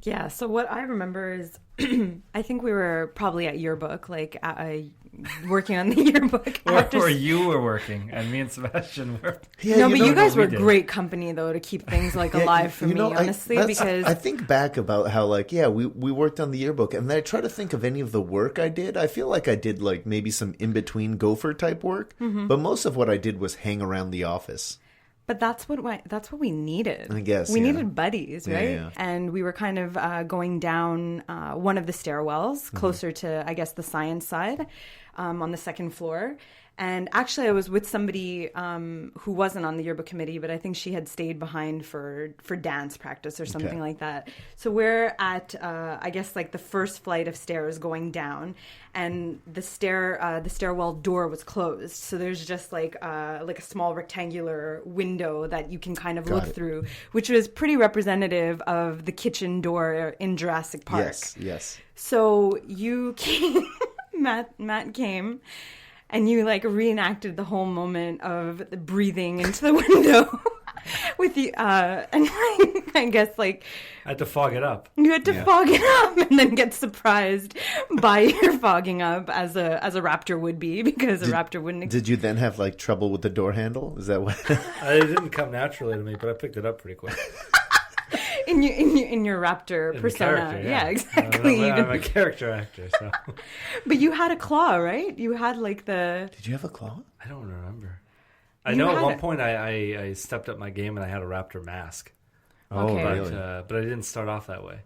Yeah, so what I remember is I think we were probably at yearbook, like working on the yearbook. Or you were working, and me and Sebastian were. Yeah, no, but you guys were great company, though, to keep things like alive for me, honestly. Because I think back about how, like, we worked on the yearbook, and then I try to think of any of the work I did. I feel like I did, like, maybe some in-between gopher type work, but most of what I did was hang around the office. But that's what we needed. I guess we needed buddies, right? Yeah. And we were kind of going down one of the stairwells closer to, I guess, the science side, on the second floor. And actually, I was with somebody who wasn't on the yearbook committee, but I think she had stayed behind for dance practice or something like that. So we're at, I guess, like the first flight of stairs going down, and the stairwell door was closed. So there's just like a small rectangular window that you can kind of look through, which was pretty representative of the kitchen door in Jurassic Park. Yes. So you came, Matt came. And you like reenacted the whole moment of the breathing into the window with the and I guess like I had to fog it up. You had to fog it up and then get surprised by your fogging up as a raptor would be, because a raptor wouldn't. Did you then have like trouble with the door handle? Is that what? It didn't come naturally to me, but I picked it up pretty quick. In your raptor persona, yeah, exactly. I'm a character actor, so. But you had a claw, right? You had like the. Did you have a claw? I don't remember. I know at one point I stepped up my game and I had a raptor mask. Okay. Really? But I didn't start off that way.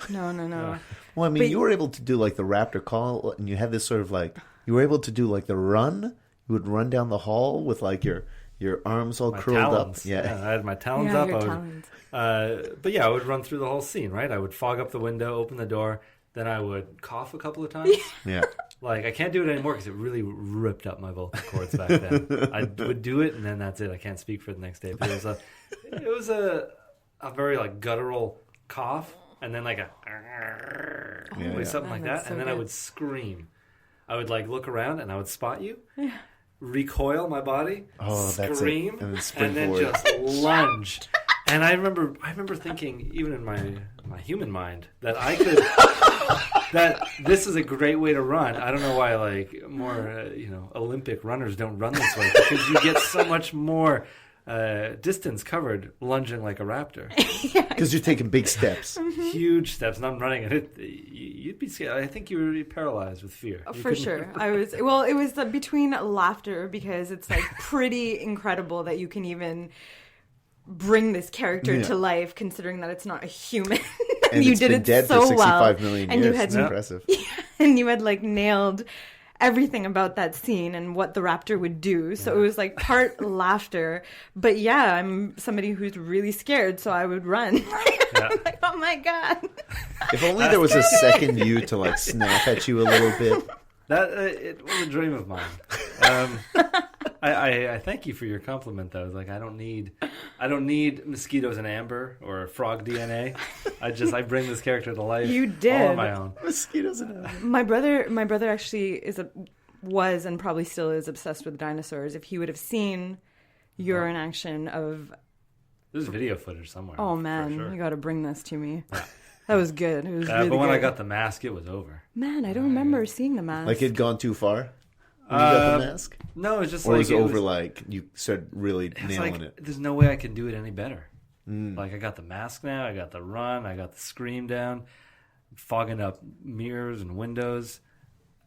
No. Well, I mean, you were able to do like the raptor call, and you had this sort of like you were able to do like the run. You would run down the hall with like your arms all curled talons. up. Yeah, I had my talons up. Your talons. But yeah, I would run through the whole scene, right? I would fog up the window, open the door, then I would cough a couple of times. Yeah. Like, I can't do it anymore because it really ripped up my vocal cords back then. I would do it, and then that's it. I can't speak for the next day. But it was a very, like, guttural cough, and then, like, something like that. And then I would scream. I would, like, look around, and I would spot you. Recoil my body, scream, and then just lunge. And I remember thinking, even in my human mind, that I could, that this is a great way to run. I don't know why, like, more, Olympic runners don't run this way, because you get so much more distance covered lunging like a raptor. Because you're taking big steps. Huge steps, and I'm running it. You'd be scared. I think you would be paralyzed with fear. For sure. It was between laughter, because it's like pretty incredible that you can even bring this character to life, considering that it's not a human. And you it's did been it dead so for 65 well. million And years. you had It's impressive. And you had like nailed everything about that scene and what the raptor would do. So it was like part laughter. But yeah, I'm somebody who's really scared, so I would run. I'm like, oh my God. If only there was a second you to like snap at you a little bit. That it was a dream of mine. I thank you for your compliment, though. Like, I don't need mosquitoes and amber or frog DNA. I bring this character to life. You did all on my own. Mosquitoes and amber. My brother actually was and probably still is obsessed with dinosaurs. If he would have seen your in action of, there's video footage somewhere. Oh man, sure. You got to bring this to me. That was good. It was really but when good. I got the mask, it was over. Man, I don't remember seeing the mask. Like it'd gone too far when you got the mask? No, it's just or like... was it over like you started really nailing like, it? There's no way I can do it any better. Like, I got the mask now, I got the run, I got the scream down, fogging up mirrors and windows.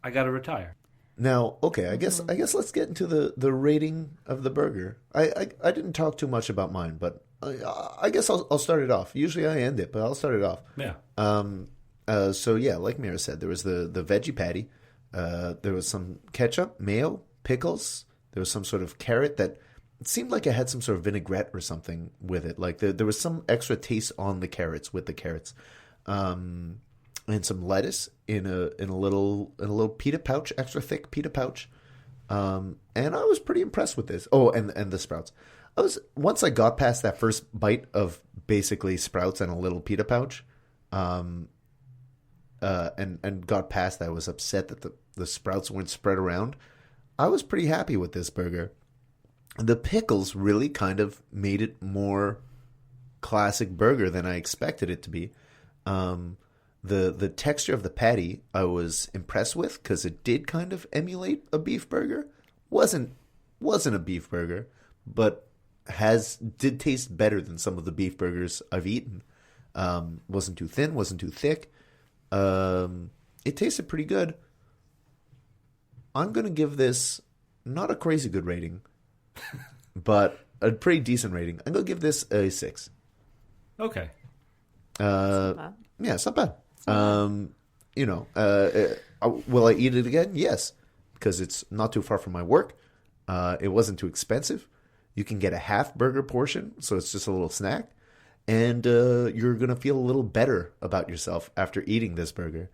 I got to retire. Now, okay, I guess let's get into the rating of the burger. I didn't talk too much about mine, but I guess I'll start it off. Usually I end it, but I'll start it off. Yeah. So yeah, like Meera said, there was the veggie patty. There was some ketchup, mayo, pickles. There was some sort of carrot that it seemed like it had some sort of vinaigrette or something with it. Like there was some extra taste on the carrots with the carrots. And some lettuce in a little pita pouch, extra thick pita pouch. And I was pretty impressed with this. Oh, and the sprouts. Once I got past that first bite of basically sprouts and a little pita pouch, and got past that, I was upset that the sprouts weren't spread around. I was pretty happy with this burger. The pickles really kind of made it more classic burger than I expected it to be. The texture of the patty I was impressed with because it did kind of emulate a beef burger. Wasn't a beef burger, but did taste better than some of the beef burgers I've eaten. Wasn't too thin, wasn't too thick. It tasted pretty good. I'm gonna give this not a crazy good rating, but a pretty decent rating. I'm gonna give this a 6. Okay. Yeah, it's not bad. Will I eat it again? Yes, because it's not too far from my work. It wasn't too expensive. You can get a half burger portion, so it's just a little snack. And you're going to feel a little better about yourself after eating this burger.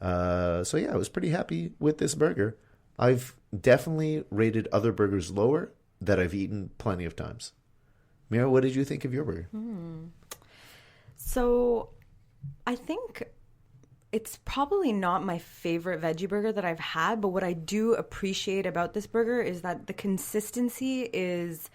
So yeah, I was pretty happy with this burger. I've definitely rated other burgers lower that I've eaten plenty of times. Meera, what did you think of your burger? So I think it's probably not my favorite veggie burger that I've had, but what I do appreciate about this burger is that the consistency is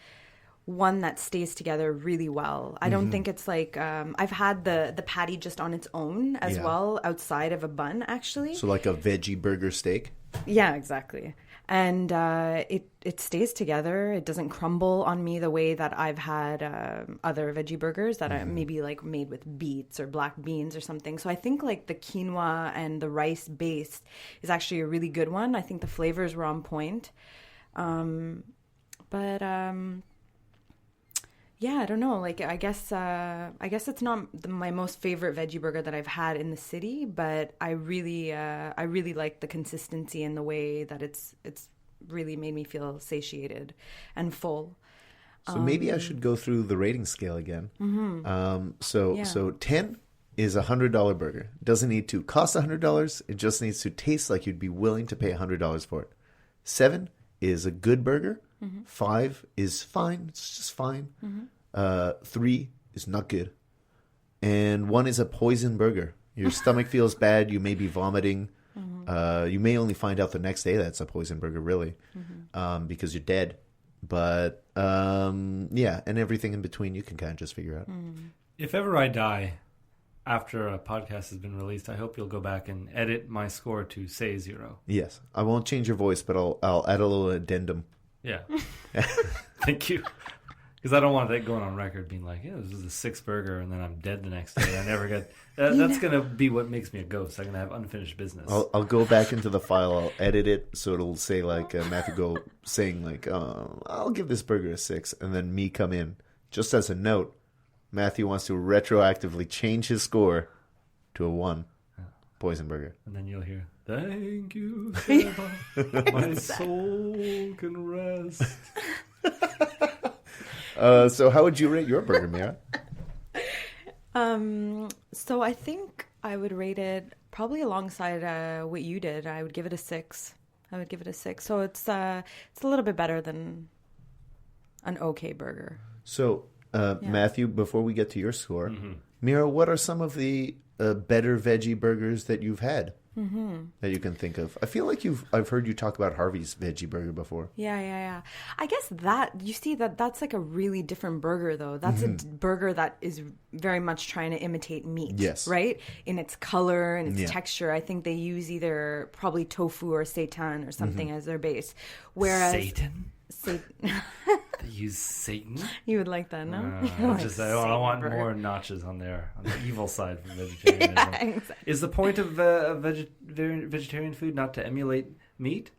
one that stays together really well. I don't think it's like I've had the patty just on its own as well outside of a bun, actually. So like a veggie burger steak? Yeah, exactly. And it stays together. It doesn't crumble on me the way that I've had other veggie burgers that are maybe like made with beets or black beans or something. So I think like the quinoa and the rice base is actually a really good one. I think the flavors were on point. Yeah, I don't know. Like, I guess it's not my most favorite veggie burger that I've had in the city, but I really like the consistency and the way that it's really made me feel satiated and full. So maybe I should go through the rating scale again. So 10 is $100 burger. Doesn't need to cost $100. It just needs to taste like you'd be willing to pay $100 for it. 7 is a good burger. 5 is fine. It's just fine. 3 is not good. And 1 is a poison burger. Your stomach feels bad. You may be vomiting. You may only find out the next day that's a poison burger, really, because you're dead. But, yeah, and everything in between you can kind of just figure out. If ever I die after a podcast has been released, I hope you'll go back and edit my score to say 0. Yes. I won't change your voice, but I'll add a little addendum. Yeah. Thank you. Because I don't want that going on record being like, yeah, this is the 6th burger and then I'm dead the next day. I never get... that's going to be what makes me a ghost. I'm going to have unfinished business. I'll go back into the file. I'll edit it so it'll say like Matthew Go saying like, I'll give this burger a 6. And then me come in. Just as a note, Matthew wants to retroactively change his score to a 1. Poison burger. And then you'll hear, thank you, Sarah. My soul can rest. So how would you rate your burger, Meera? So I think I would rate it probably alongside what you did. I would give it a 6. So it's a little bit better than an okay burger. So Matthew, before we get to your score, Meera, what are some of the better veggie burgers that you've had that you can think of? I feel like I've heard you talk about Harvey's veggie burger before. Yeah. I guess that's like a really different burger, though. That's a burger that is very much trying to imitate meat. Yes. Right? In its color and its texture. I think they use either probably tofu or seitan or something as their base. Whereas Satan? They use Satan? You would like that, no? I want more notches on the evil side for vegetarianism. Exactly. Is the point of vegetarian food not to emulate meat?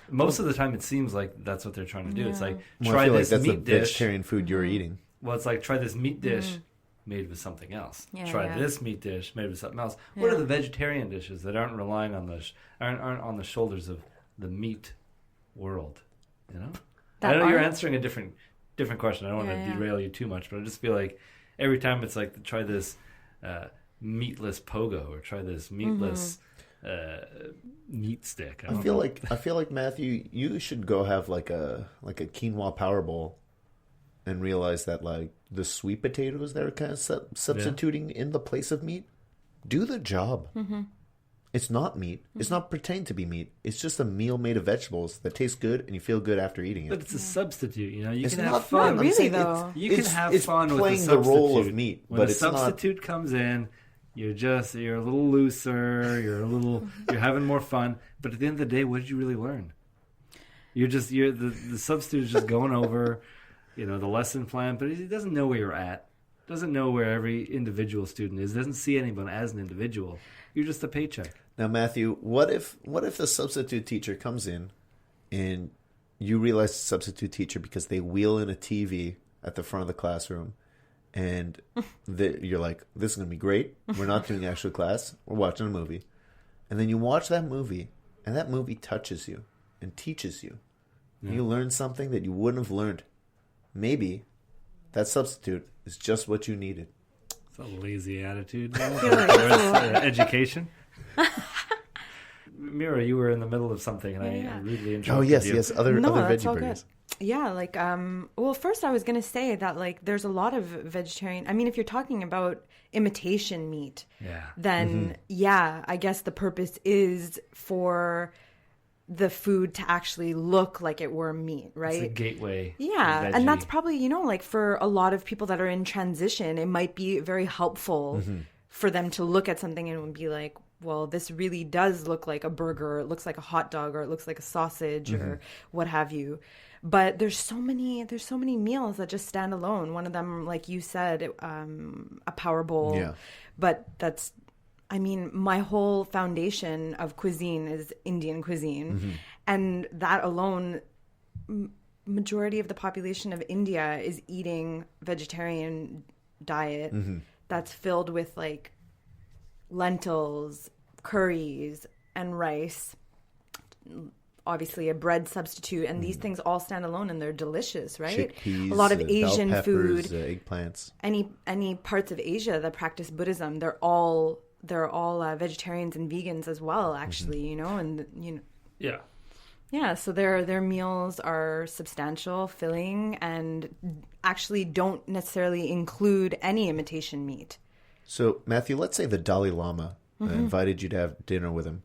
Most of the time, it seems like that's what they're trying to do. It's like, try this that's meat the dish. Vegetarian food you're eating. Well, it's like, try this meat dish made with something else. Try this meat dish made with something else. What are the vegetarian dishes that aren't relying on aren't on the shoulders of the meat world? You know, I know you're answering a different question. I don't want to derail you too much, but I just feel like every time it's like, try this meatless pogo or try this meatless meat stick. I feel like Matthew, you should go have like a quinoa power bowl and realize that like the sweet potatoes that are kind of substituting in the place of meat do the job. It's not meat. It's not pretending to be meat. It's just a meal made of vegetables that tastes good and you feel good after eating it. But it's a substitute, you know. You it's can not have fun. Not really, though. You can have fun with playing the role of meat. When a substitute comes in, You're a little looser. You're having more fun. But at the end of the day, what did you really learn? The substitute is just going over, the lesson plan, but he doesn't know where you're at. Doesn't know where every individual student is. Doesn't see anyone as an individual. You're just a paycheck. Now, Matthew, what if the substitute teacher comes in and you realize the substitute teacher because they wheel in a TV at the front of the classroom, and you're like, this is going to be great. We're not doing actual class. We're watching a movie. And then you watch that movie, and that movie touches you and teaches you. Yeah. You learn something that you wouldn't have learned. Maybe that substitute is just what you needed. It's a lazy attitude towards education. Meera, you were in the middle of something, and I rudely interrupted you. Oh, yes. Other veggie burgers. Yeah, well, first I was going to say that, there's a lot of vegetarian... I mean, if you're talking about imitation meat, then, I guess the purpose is for the food to actually look like it were meat, right? It's a gateway. Yeah, and that's probably, for a lot of people that are in transition, it might be very helpful for them to look at something and be like, well, this really does look like a burger, or it looks like a hot dog, or it looks like a sausage, or what have you. But there's so many meals that just stand alone. One of them, like you said, a power bowl. Yeah. But that's, my whole foundation of cuisine is Indian cuisine. And that alone, majority of the population of India is eating vegetarian diet that's filled with lentils, curries, and rice. Obviously a bread substitute, and these things all stand alone and they're delicious, right? Chickpeas, a lot of Asian bell peppers, food, eggplants. Any parts of Asia that practice Buddhism, they're all vegetarians and vegans as well, actually. Yeah, so their meals are substantial, filling, and actually don't necessarily include any imitation meat. So, Matthew, let's say the Dalai Lama invited you to have dinner with him.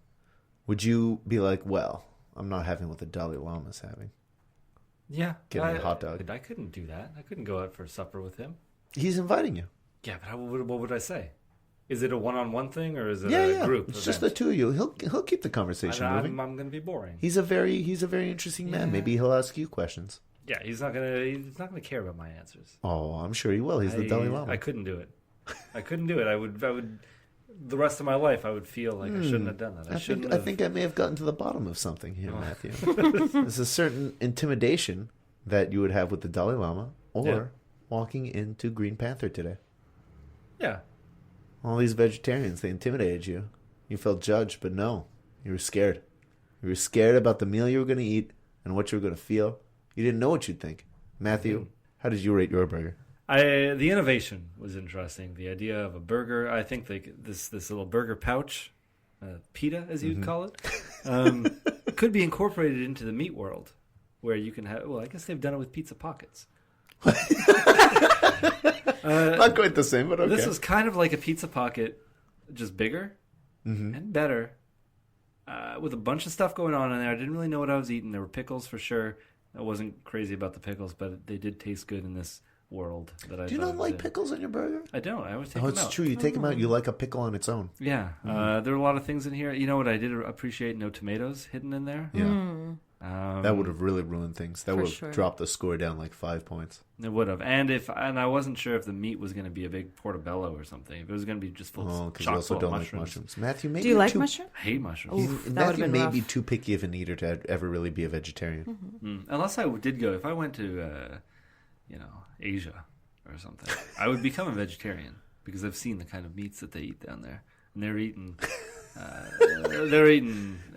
Would you be like, well, I'm not having what the Dalai Lama's having? Yeah. Give me a hot dog. I couldn't do that. I couldn't go out for supper with him. He's inviting you. Yeah, but what would I say? Is it a one-on-one thing, or is it a group It's event? just the two of you. He'll keep the conversation moving. I'm going to be boring. He's a very interesting man. Maybe he'll ask you questions. Yeah, he's not gonna care about my answers. Oh, I'm sure he will. He's the Dalai Lama. I couldn't do it. I would. The rest of my life, I would feel like I shouldn't have done that. I think I may have gotten to the bottom of something here, Matthew. There's a certain intimidation that you would have with the Dalai Lama, or walking into Green Panther today. Yeah. All these vegetarians, they intimidated you. You felt judged, but no, you were scared. You were scared about the meal you were going to eat and what you were going to feel. You didn't know what you'd think. Matthew, how did you rate your burger? The innovation was interesting. The idea of a burger, I think this little burger pouch, pita as you'd call it, could be incorporated into the meat world, where you can have. Well, I guess they've done it with pizza pockets. Not quite the same, but okay. This was kind of like a pizza pocket, just bigger and better, with a bunch of stuff going on in there. I didn't really know what I was eating. There were pickles for sure. I wasn't crazy about the pickles, but they did taste good in this world that I. Do you not like pickles on your burger? I don't. I always take them out. Oh, it's true. You take them out. You like a pickle on its own. Yeah. There are a lot of things in here. You know what I did appreciate? No tomatoes hidden in there. Yeah. That would have really ruined things. That would have dropped the score down like 5 points. It would have. And I wasn't sure if the meat was going to be a big portobello or something. If it was going to be just full of chocolate also don't mushrooms. Like mushrooms. Matthew, maybe do you like mushrooms? I hate mushrooms. Matthew may be too picky of an eater to ever really be a vegetarian. Unless I did go. If I went to, Asia or something, I would become a vegetarian because I've seen the kind of meats that they eat down there, and they're eating.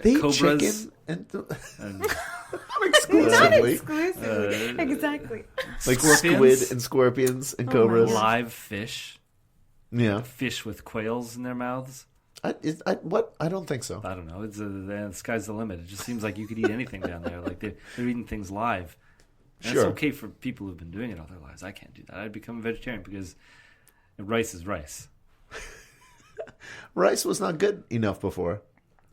They cobras and Not exclusively. Exactly. Like squid and skycorpions and cobras. Live fish. Yeah. Fish with quails in their mouths. What? I don't think so. I don't know. The sky's the limit. It just seems like you could eat anything down there. Like they're eating things live. And sure. It's okay for people who've been doing it all their lives. I can't do that. I'd become a vegetarian because rice is rice. Rice was not good enough before.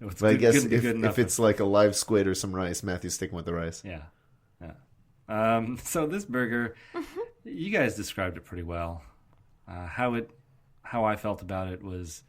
But I guess if it's like a live squid or some rice, Matthew's sticking with the rice. Yeah. So this burger, you guys described it pretty well. How I felt about it was